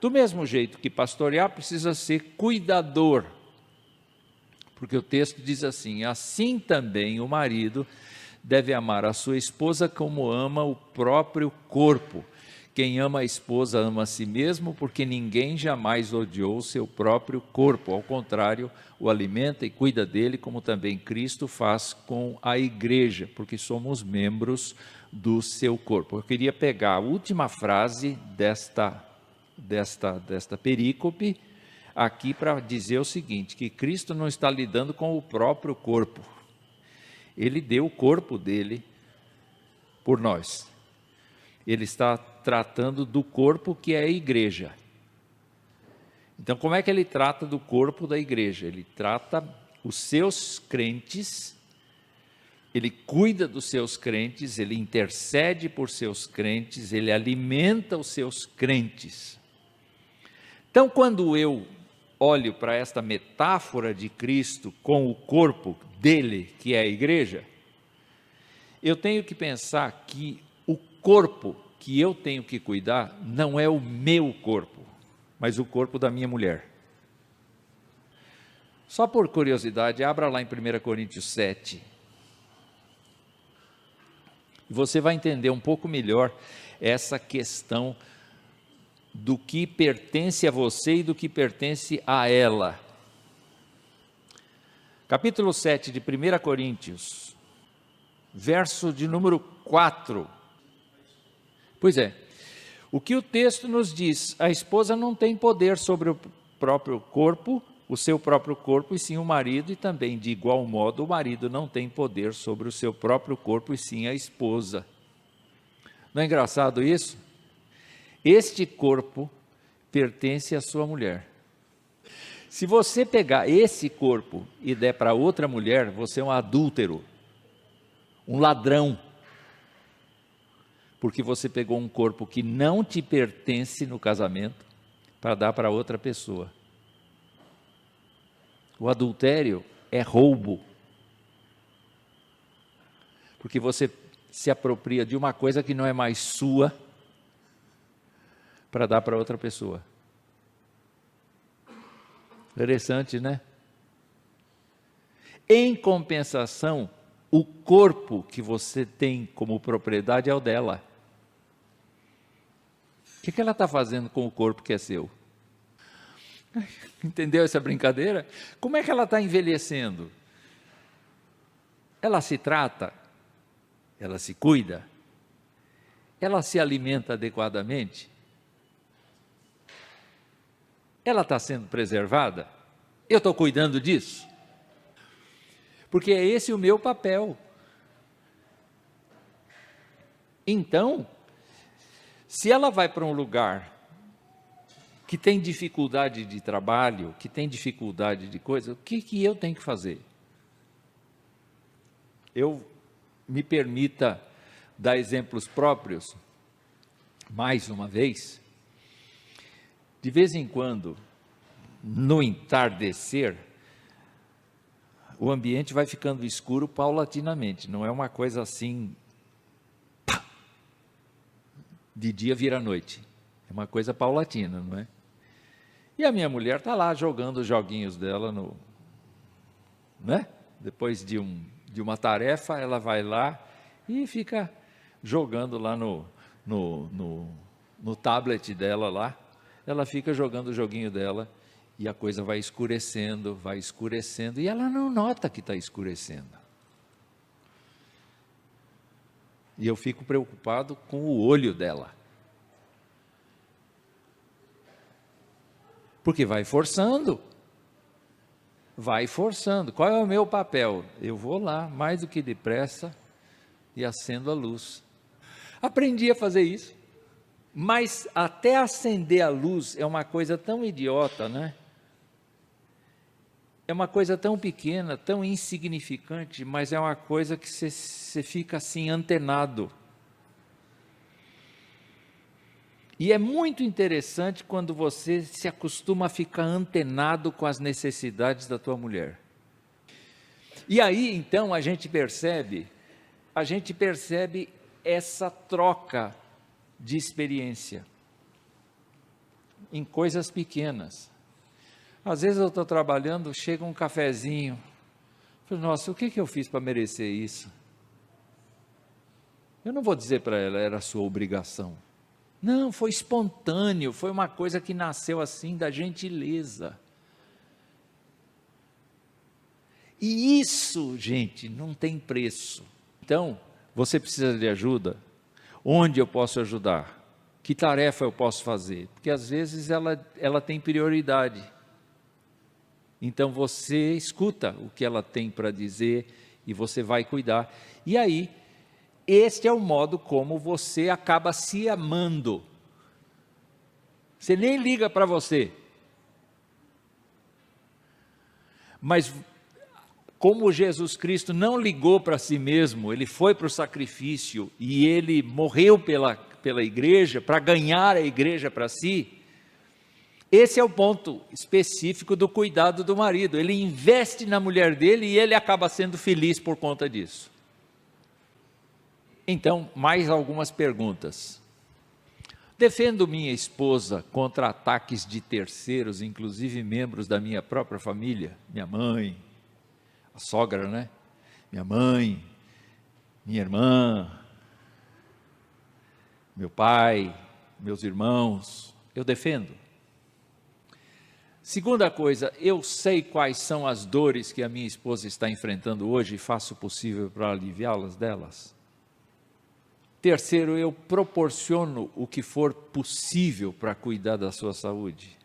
Do mesmo jeito que pastorear, precisa ser cuidador. Porque o texto diz assim: assim também o marido deve amar a sua esposa como ama o próprio corpo. Quem ama a esposa ama a si mesmo, porque ninguém jamais odiou o seu próprio corpo. Ao contrário, o alimenta e cuida dele, como também Cristo faz com a igreja, porque somos membros do seu corpo. Eu queria pegar a última frase desta perícope aqui para dizer o seguinte, que Cristo não está lidando com o próprio corpo. Ele deu o corpo dele por nós. Ele está tratando do corpo que é a igreja. Então, como é que ele trata do corpo da igreja? Ele trata os seus crentes, ele cuida dos seus crentes, ele intercede por seus crentes, ele alimenta os seus crentes. Então, quando eu olho para esta metáfora de Cristo com o corpo dele, que é a igreja, eu tenho que pensar que o corpo que eu tenho que cuidar não é o meu corpo, mas o corpo da minha mulher. Só por curiosidade, abra lá em 1 Coríntios 7. Você vai entender um pouco melhor essa questão do que pertence a você e do que pertence a ela. Capítulo 7 de 1 Coríntios, verso de número 4. Pois é, o que o texto nos diz? A esposa não tem poder sobre o próprio corpo, o seu próprio corpo, e sim o marido, e também, de igual modo, o marido não tem poder sobre o seu próprio corpo, e sim a esposa. Não é engraçado isso? Este corpo pertence à sua mulher. Se você pegar esse corpo e der para outra mulher, você é um adúltero, um ladrão, porque você pegou um corpo que não te pertence no casamento para dar para outra pessoa. O adultério é roubo, porque você se apropria de uma coisa que não é mais sua para dar para outra pessoa. Interessante, né? Em compensação, o corpo que você tem como propriedade é o dela. O que ela está fazendo com o corpo que é seu? Entendeu essa brincadeira? Como é que ela está envelhecendo? Ela se trata? Ela se cuida? Ela se alimenta adequadamente? Ela está sendo preservada? Eu estou cuidando disso? Porque é esse o meu papel. Então, se ela vai para um lugar que tem dificuldade de trabalho, que tem dificuldade de coisa, o que eu tenho que fazer? Eu me permita dar exemplos próprios, mais uma vez. De vez em quando, no entardecer, o ambiente vai ficando escuro paulatinamente, não é uma coisa assim, pá, de dia vira noite, é uma coisa paulatina, não é? E a minha mulher está lá jogando os joguinhos dela, né? Depois de uma tarefa, ela vai lá e fica jogando lá no tablet dela lá, ela fica jogando o joguinho dela, e a coisa vai escurecendo, e ela não nota que está escurecendo. E eu fico preocupado com o olho dela. Porque vai forçando. Qual é o meu papel? Eu vou lá, mais do que depressa, e acendo a luz. Aprendi a fazer isso. Mas até acender a luz é uma coisa tão idiota, né? É uma coisa tão pequena, tão insignificante, mas é uma coisa que você fica assim antenado. E é muito interessante quando você se acostuma a ficar antenado com as necessidades da tua mulher. E aí, então, a gente percebe essa troca de experiência. em coisas pequenas. Às vezes eu estou trabalhando, chega um cafezinho, eu falo, nossa, o que eu fiz para merecer isso? Eu não vou dizer para ela, era a sua obrigação. Não, foi espontâneo, foi uma coisa que nasceu assim, da gentileza. E isso, gente, não tem preço. Então, você precisa de ajuda? Onde eu posso ajudar? Que tarefa eu posso fazer? Porque às vezes ela tem prioridade. Então você escuta o que ela tem para dizer e você vai cuidar. E aí, este é o modo como você acaba se amando. Você nem liga para você. Mas como Jesus Cristo não ligou para si mesmo, ele foi para o sacrifício e ele morreu pela igreja, para ganhar a igreja para si, esse é o ponto específico do cuidado do marido. Ele investe na mulher dele e ele acaba sendo feliz por conta disso. Então, mais algumas perguntas. Defendo minha esposa contra ataques de terceiros, inclusive membros da minha própria família, minha mãe, a sogra, né? Minha mãe, minha irmã, meu pai, meus irmãos, eu defendo. Segunda coisa, eu sei quais são as dores que a minha esposa está enfrentando hoje e faço o possível para aliviá-las delas. Terceiro, eu proporciono o que for possível para cuidar da sua saúde.